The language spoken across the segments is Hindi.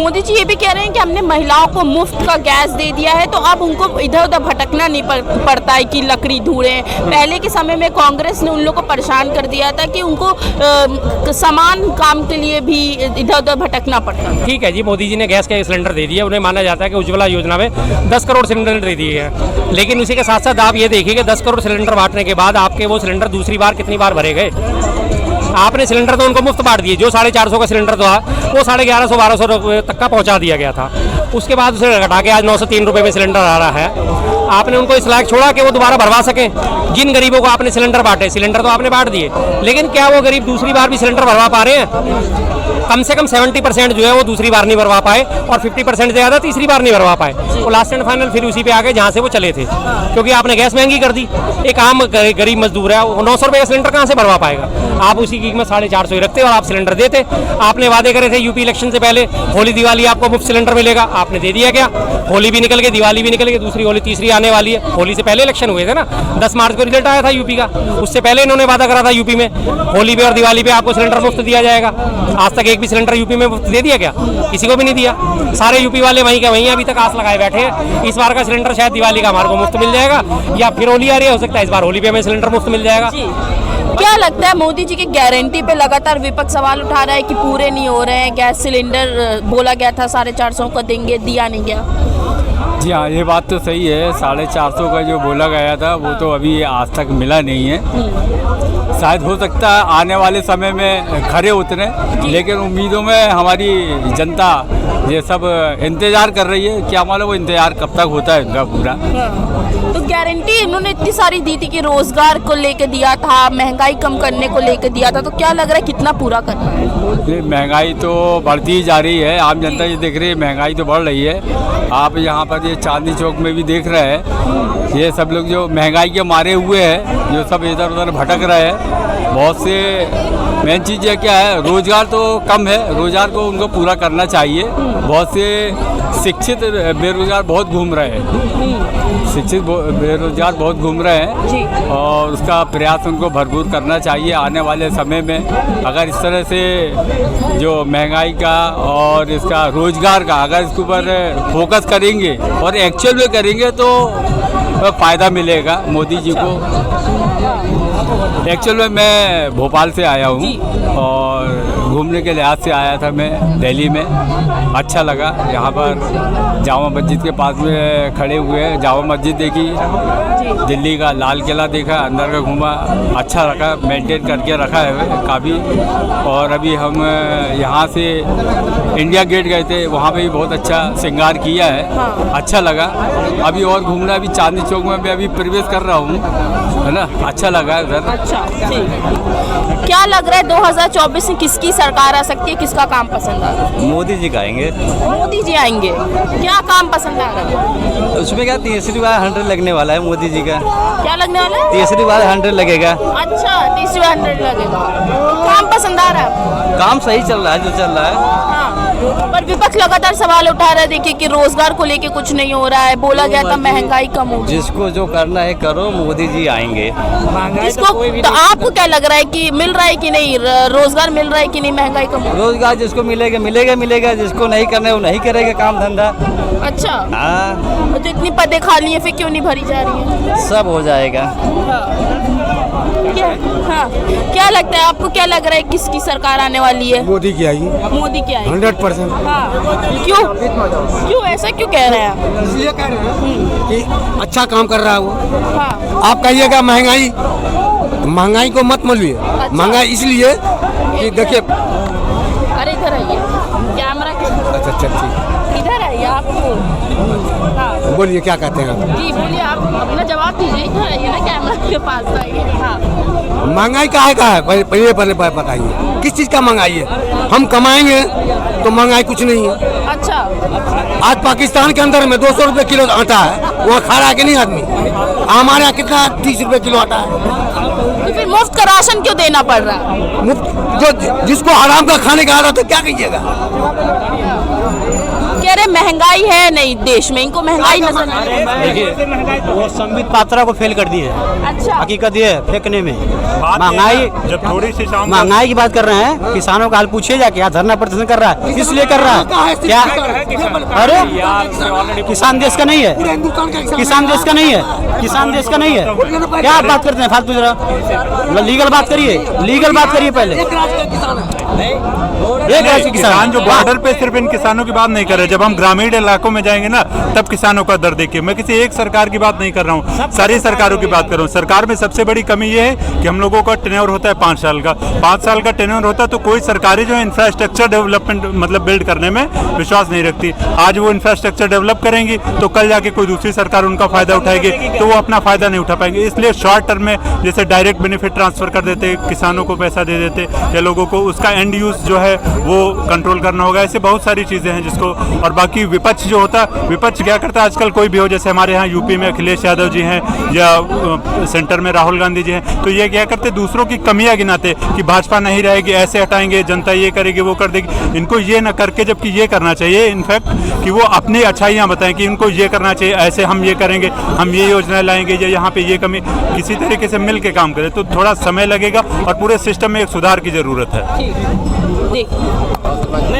मोदी जी ये भी कह रहे हैं कि हमने महिलाओं को मुफ्त का गैस दे दिया है, तो अब उनको इधर उधर भटकना नहीं पड़ता है कि लकड़ी ढूंढें। पहले के समय में कांग्रेस ने उन लोगों को परेशान कर दिया था कि उनको समान काम के लिए भी इधर उधर भटकना पड़ता है। ठीक है जी, मोदी जी ने गैस का सिलेंडर दे दिया, उन्हें माना जाता है कि उज्ज्वला योजना में 10 करोड़ सिलेंडर दे दिए हैं। लेकिन उसी के साथ साथ आप ये देखिए कि 10 करोड़ सिलेंडर बांटने के बाद आपके वो सिलेंडर दूसरी बार कितनी बार भरे गए। आपने सिलेंडर तो उनको मुफ्त बांट दिए, जो 450 का सिलेंडर था वो 1150-1200 रुपये तक का पहुंचा दिया गया था। उसके बाद उसे घटा के आज 903 रुपये में सिलेंडर आ रहा है। आपने उनको इस लायक छोड़ा कि वो दोबारा भरवा सकें। जिन गरीबों को आपने सिलेंडर बांटे, सिलेंडर तो आपने बांट दिए, लेकिन क्या वो गरीब दूसरी बार भी सिलेंडर भरवा पा रहे हैं? कम से कम 70% जो है वो दूसरी बार नहीं भरवा पाए और 50% से ज़्यादा तीसरी बार नहीं भरवा पाए। वो लास्ट एंड फाइनल फिर उसी पे आ गए जहाँ से वो चले थे, क्योंकि आपने गैस महंगी कर दी। एक आम गरीब मजदूर है, वो 900 रुपये का सिलेंडर कहाँ से भरवा पाएगा? आप उसी की कीमत 450 ही रखते और आप सिलेंडर देते। आपने वादे करे थे यूपी इलेक्शन से पहले होली दिवाली आपको मुफ्त सिलेंडर मिलेगा, आपने दे दिया क्या? होली भी निकल गई, दिवाली भी निकल गई, दूसरी होली तीसरी आने वाली है। होली से पहले इलेक्शन हुए थे ना, 10 मार्च को रिजल्ट आया था यूपी का, उससे पहले इन्होंने वादा करा था यूपी में होली पे और दिवाली पे आपको सिलेंडर मुफ्त दिया जाएगा। आज तक एक भी सिलेंडर यूपी में मुफ्त दे दिया क्या? किसी को भी नहीं दिया। सारे यूपी वाले वहीं का वहीं अभी तक आस लगाए बैठे हैं। इस बार का सिलेंडर शायद दिवाली का हमारे को मुफ्त मिल जाएगा, या फिर होली आ रही है, हो सकता है इस बार होली पे हमें सिलेंडर मुफ्त मिल जाएगा। क्या लगता है मोदी जी की गारंटी पे लगातार विपक्ष सवाल उठा रहा है कि पूरे नहीं हो रहे हैं गैस सिलेंडर? बोला गया था 450 का देंगे, दिया नहीं गया। जी हाँ, ये बात तो सही है। 450 का जो बोला गया था वो तो अभी आज तक मिला नहीं है। शायद हो सकता है आने वाले समय में खरे उतरे, लेकिन उम्मीदों में हमारी जनता ये सब इंतज़ार कर रही है। क्या मालूम वो इंतज़ार कब तक होता है इनका पूरा। तो गारंटी इन्होंने इतनी सारी दी थी कि रोजगार को लेके दिया था, महंगाई कम करने को लेके दिया था, तो क्या लग रहा है कितना पूरा कर पाए? ये महंगाई तो बढ़ती ही जा रही है, आम जनता ये देख रही है महंगाई तो बढ़ रही है। आप यहाँ पर ये चांदनी चौक में भी देख रहे हैं, ये सब लोग जो महंगाई के मारे हुए हैं, जो सब इधर उधर भटक रहे हैं। बहुत से मेन चीज़ ये क्या है, रोज़गार तो कम है, रोज़गार को उनको पूरा करना चाहिए। बहुत से शिक्षित बेरोजगार बहुत घूम रहे हैं, शिक्षित बेरोजगार बहुत घूम रहे हैं, और उसका प्रयास उनको भरपूर करना चाहिए आने वाले समय में। अगर इस तरह से जो महंगाई का और इसका रोज़गार का अगर इसके ऊपर फोकस करेंगे और एक्चुअल में करेंगे तो फ़ायदा मिलेगा मोदी जी को। एक्चुअल में मैं भोपाल से आया हूँ और घूमने के लिहाज से आया था मैं दिल्ली में। अच्छा लगा, यहाँ पर जामा मस्जिद के पास में खड़े हुए हैं, जामा मस्जिद देखी, दिल्ली का लाल किला देखा, अंदर का घूमा, अच्छा रखा, मेंटेन करके रखा है काफ़ी। और अभी हम यहाँ से इंडिया गेट गए थे, वहाँ पे भी बहुत अच्छा श्रृंगार किया है, अच्छा लगा। अभी और घूमना, अभी चांदनी चौक में मैं अभी प्रवेश कर रहा हूँ, है ना, अच्छा लगा इधर। अच्छा, क्या लग रहा है 2024 में किसकी सरकार आ सकती है, किसका काम पसंद आ रहा है? मोदी जी का आएंगे। मोदी जी आएंगे, क्या काम पसंद आ रहा है? उसमें क्या तीसरी बार 100 लगने वाला है मोदी जी का। क्या लगने वाला है? तीसरी बार 100 लगेगा। अच्छा, तीसरी बार 100 लगेगा। काम पसंद आ रहा है? काम सही चल रहा है जो चल रहा है। पर विपक्ष लगातार सवाल उठा रहा है, देखिए कि रोजगार को लेके कुछ नहीं हो रहा है, बोला गया था महंगाई कम होगी। जिसको जो करना है करो, मोदी जी आएंगे। जिसको तो आपको क्या लग रहा है कि मिल रहा है कि नहीं, रोजगार मिल रहा है कि नहीं, महंगाई कम? रोजगार जिसको मिलेगा मिलेगा मिलेगा, जिसको नहीं करना है वो नहीं करेगा काम धंधा। अच्छा, हाँ, तो इतनी पदें खाली है, फिर क्यों नहीं भरी जा रही है? सब हो जाएगा। क्या लगता है आपको, क्या लग रहा है किसकी सरकार आने वाली है? मोदी की आएगी। मोदी की आएगी 100%। क्यों ऐसा क्यों कह रहे हैं आप? इसलिए कह रहे हैं कि अच्छा काम कर रहा है वो। हाँ। आप कहिएगा महंगाई, महंगाई को मत मोलिए। अच्छा। महंगाई इसलिए कि देखिए, अरे इधर आइए, कैमरा अच्छा ठीक, इधर आइए आपको। हाँ बोलिए क्या कहते हैं आप? जी बोलिए, आप अपना जवाब दीजिए, इधर आइए ना, कैमरा के पास आइए। हाँ, महंगाई का है पहले बताइए, किस चीज़ का महंगाई है? हम कमाएंगे तो महंगाई कुछ नहीं है। अच्छा, आज पाकिस्तान के अंदर में 200 रुपये किलो आटा है, वहाँ खा रहा है कि नहीं आदमी? हमारे यहाँ कितना 30 रुपये किलो आटा है। तो फिर मुफ्त का राशन क्यों देना पड़ रहा है? मुफ्त जो जिसको आराम का खाने का आ रहा तो क्या कीजिएगा? कह रहे हैं महंगाई है नहीं देश में, इनको महंगाई नजर नहीं आ रही। देखिए वो संबित पात्रा को फेल कर दिए हैं। अच्छा, हकीकत ये है फेंकने में। बात महंगाई ये है, जब थोड़ी सी शाम महंगाई की बात कर रहे हैं, किसानों का हाल पूछिए जाके। यहाँ धरना प्रदर्शन कर रहा है, किस लिए कर रहा है? क्या अरे किसान देश का नहीं है, किसान देश का नहीं है, किसान देश का नहीं है। क्या आप बात करते हैं फालतू? जरा लीगल बात करिए, लीगल बात करिए पहले। एक किसान जो बॉर्डर पे सिर्फ इन किसानों की बात नहीं कर रहे, जब हम ग्रामीण इलाकों में जाएंगे ना तब किसानों का दर्द देखिए। मैं किसी एक सरकार की बात नहीं कर रहा हूँ, सारी सरकारों की बात कर रहा हूँ। सरकार में सबसे बड़ी कमी ये है कि हम लोगों का टेन्योर होता है 5 साल का। 5 साल का टेन्योर होता है तो कोई सरकारें जो इंफ्रास्ट्रक्चर डेवलपमेंट मतलब बिल्ड करने में विश्वास नहीं रखती। आज वो इंफ्रास्ट्रक्चर डेवलप करेंगी तो कल जाके कोई दूसरी सरकार उनका फायदा उठाएगी, तो वो अपना फायदा नहीं उठा पाएंगे। इसलिए शॉर्ट टर्म में जैसे डायरेक्ट बेनिफिट ट्रांसफर कर देते, किसानों को पैसा दे देते, या लोगों को उसका एंड यूज जो है वो कंट्रोल करना होगा। ऐसे बहुत सारी चीजें हैं जिसको, और बाकी विपक्ष जो होता है, विपक्ष क्या करता है आजकल कोई भी हो, जैसे हमारे यहाँ यूपी में अखिलेश यादव जी हैं या सेंटर में राहुल गांधी जी हैं, तो ये क्या करते दूसरों की कमियां गिनाते कि भाजपा नहीं रहेगी, ऐसे हटाएंगे, जनता ये करेगी, वो कर देगी। इनको ये न करके जबकि ये करना चाहिए इनफैक्ट कि वो अपनी अच्छाइयाँ बताएं कि इनको ये करना चाहिए, ऐसे हम ये करेंगे, हम ये योजना लाएंगे, या यहाँ पे ये कमी, किसी तरीके से मिल के काम करें तो थोड़ा समय लगेगा और पूरे सिस्टम में एक सुधार की जरूरत है। देख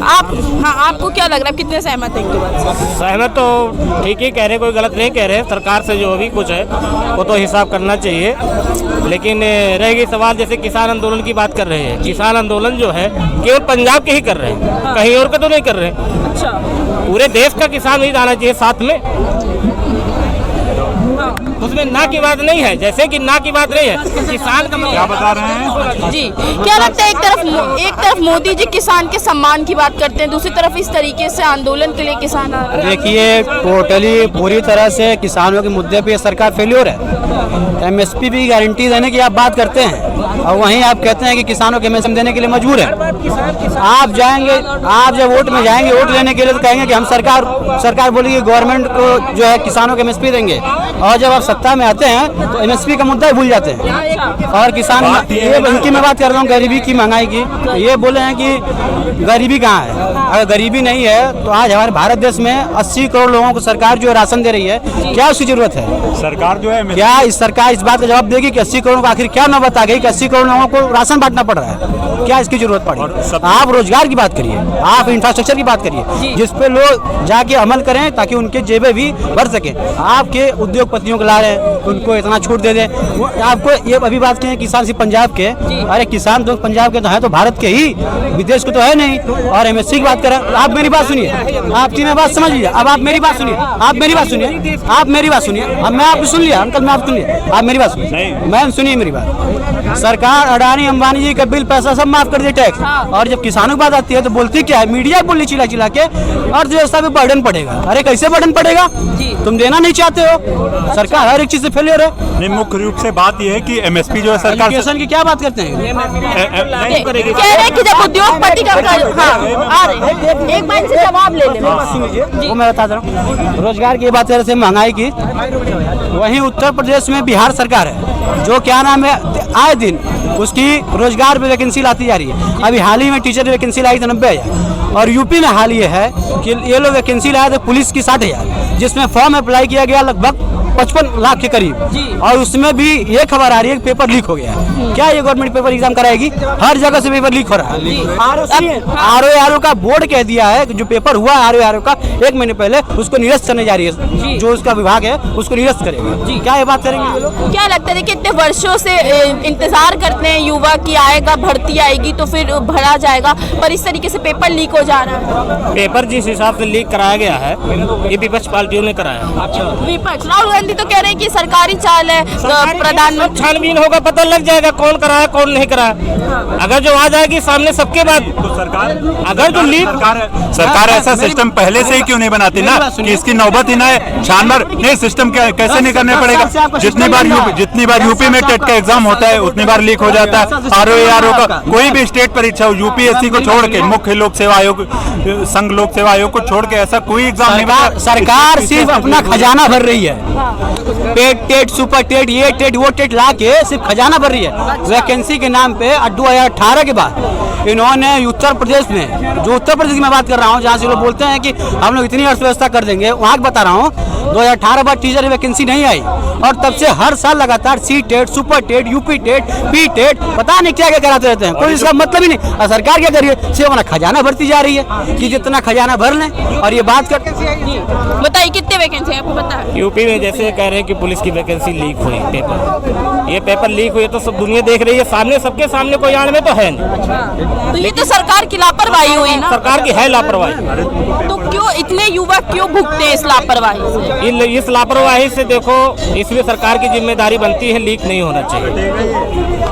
आप, हाँ आपको क्या लग रहा है, कितने सहमत हैं इनके बात से? सहमत तो ठीक ही कह रहे, कोई गलत नहीं कह रहे। सरकार से जो भी कुछ है वो तो हिसाब करना चाहिए, लेकिन रहेगी सवाल जैसे किसान आंदोलन की बात कर रहे हैं। किसान आंदोलन जो है केवल पंजाब के ही कर रहे हैं, कहीं और का तो नहीं कर रहे। अच्छा, पूरे देश का किसान भी आना चाहिए साथ में, उसमें ना की बात नहीं है, जैसे कि ना की बात नहीं है। किसान का क्या बता रहे हैं जी क्या लगता है, एक तरफ मोदी जी किसान के सम्मान की बात करते हैं, दूसरी तरफ इस तरीके से आंदोलन के लिए किसान आ रहे हैं। देखिए टोटली पूरी तरह से किसानों के मुद्दे पे सरकार फेल्योर है। एमएसपी भी गारंटी देने की आप बात करते हैं और वहीं आप कहते हैं कि किसानों के एमएसपी देने के लिए मजबूर है। आप जाएंगे, आप जब वोट में जाएंगे वोट लेने के लिए तो कहेंगे कि हम सरकार बोलेगी गवर्नमेंट को जो है किसानों के एमएसपी देंगे, और जब आप सत्ता में आते हैं तो एमएसपी का मुद्दा ही भूल जाते हैं। और किसान ये इनकी मैं बात कर रहा हूँ गरीबी की, महंगाई की, तो ये बोले हैं कि गरीबी कहाँ है। अगर गरीबी नहीं है तो आज हमारे भारत देश में 80 करोड़ लोगों को सरकार जो राशन दे रही है, क्या उसकी जरूरत है? सरकार जो है क्या इस सरकार इस बात का जवाब देगी कि 80 करोड़ को आखिर क्या नौबत आ गई कि 80 करोड़ लोगों को राशन बांटना पड़ रहा है? क्या इसकी जरूरत पड़ी? आप रोजगार की बात करिए, आप इंफ्रास्ट्रक्चर की बात करिए, जिसपे लोग जाके अमल करें ताकि उनके जेबें भी भर सके। आपके उद्योगपतियों को ला रहे हैं, उनको इतना छूट दे दें। आपको ये अभी बात की है किसान सिर्फ पंजाब के, अरे किसान तो पंजाब के तो है, तो भारत के ही, विदेश को तो है नहीं। और एमएसपी की बात करें, आप मेरी बात सुनिए, आपकी मैं बात समझ लीजिए। अब आप मेरी बात सुनिए, आप मेरी बात सुनिए, आप मेरी बात सुनिए। अब मैं आपको सुन लिया अंकल, मैं आप सुनिए, आप मेरी बात सुनिए, मैं सुनिए मेरी बात। सरकार अडानी अंबानी जी का बिल पैसा सब माफ कर दे, टैक्स, और जब किसानों की बात आती है तो बोलती क्या है, मीडिया बोली चिल्ला चिल्ला के अर्थव्यवस्था पे बर्डन पड़ेगा। अरे कैसे बर्डन पड़ेगा? तुम देना नहीं चाहते हो, सरकार हर एक चीज से फेलियर है। नहीं, मुख्य रूप से बात यह है कि एमएसपी जो है सरकार एजुकेशन की क्या बात करते हैं? कह रहे हैं कि जब उद्योगपति का आ रहे एक बार से जवाब ले ले, वो मैं बता रहा हूँ। रोजगार की बात है, महंगाई की, वहीं उत्तर प्रदेश में बिहार सरकार है जो क्या नाम है आए दिन उसकी रोजगार पे वैकेंसी लाती जा रही है। अभी हाल ही में टीचर वैकेंसी लाई थी 90,000, और यूपी में हाल ये है कि ये लोग वैकेंसी लाए थे पुलिस की 60,000, जिसमें फॉर्म अप्लाई किया गया लगभग 55 लाख के करीब, और उसमें भी ये खबर आ रही है कि पेपर लीक हो गया है। क्या ये गवर्नमेंट पेपर एग्जाम कराएगी? हर जगह से पेपर लीक हो रहा है। आरओ का बोर्ड कह दिया है कि जो पेपर हुआ आरओ का 1 महीने पहले उसको निरस्त करने जा रही है, जो उसका विभाग है उसको निरस्त करेगा। क्या ये बात करेंगे ये लोग? क्या लगता है कि इतने वर्षों से इंतजार करते हैं युवा की आएगा, भर्ती आएगी तो फिर भरा जाएगा, पर इस तरीके से पेपर लीक हो जा रहा है। पेपर जिस हिसाब से लीक कराया गया है ये विपक्ष पार्टियों ने कराया। विपक्ष राहुल गांधी तो कह रहे हैं कि सरकारी चाल है, प्रधानमंत्री छानबीन होगा, पता लग जाएगा कौन कराया कौन नहीं कराया। अगर जो आ जाएगी सामने सबके बाद, तो सरकार अगर जो लीक सरकार ऐसा सिस्टम पहले से ही क्यों नहीं बनाती ना कि इसकी नौबत ही ना है। छानबार नहीं सिस्टम कैसे नहीं करने पड़ेगा? जितनी बार यूपी में टेट का एग्जाम होता है उतनी बार लीक हो जाता है। आरओ का कोई भी स्टेट परीक्षा हो, यूपीएससी को छोड़ के, मुख्य लोक सेवा आयोग, संघ लोक सेवा आयोग को छोड़ के ऐसा कोई एग्जाम नहीं। सरकार सिर्फ अपना खजाना भर रही है। पेट टेट सुपर टेट ये टेट वो टेट ला के सिर्फ खजाना भर रही है वैकेंसी के नाम पे। 2018 के बाद इन्होंने उत्तर प्रदेश में, जो उत्तर प्रदेश की मैं बात कर रहा हूँ, जहाँ से लोग बोलते हैं कि हम लोग इतनी अर्थव्यवस्था कर देंगे, वहाँ की बता रहा हूँ 2018 बाद टीचर वैकेंसी नहीं आई और तब से हर साल लगातार C TET, super TET, UP TET, P TET, पता नहीं क्या क्या कराते रहते हैं, कोई इसका मतलब ही नहीं। और सरकार क्या करिए, सिर्फ अपना खजाना भरती जा रही है कि जितना खजाना भर लें, और ये बात करते बताइए कितने वैकेंसी है आपको पता है? यूपी में जैसे कह रहे हैं कि पुलिस की वैकेंसी लीक हुई, पेपर, ये पेपर लीक हुई तो सब दुनिया देख रही है, सामने सबके सामने, कोई आड़ में तो है नहीं। तो ये तो सरकार की लापरवाही हुई ना। सरकार की है लापरवाही। तो क्यों इतने युवा क्यों भुगते हैं इस लापरवाही से? इस लापरवाही से देखो, इसमें सरकार की जिम्मेदारी बनती है, लीक नहीं होना चाहिए।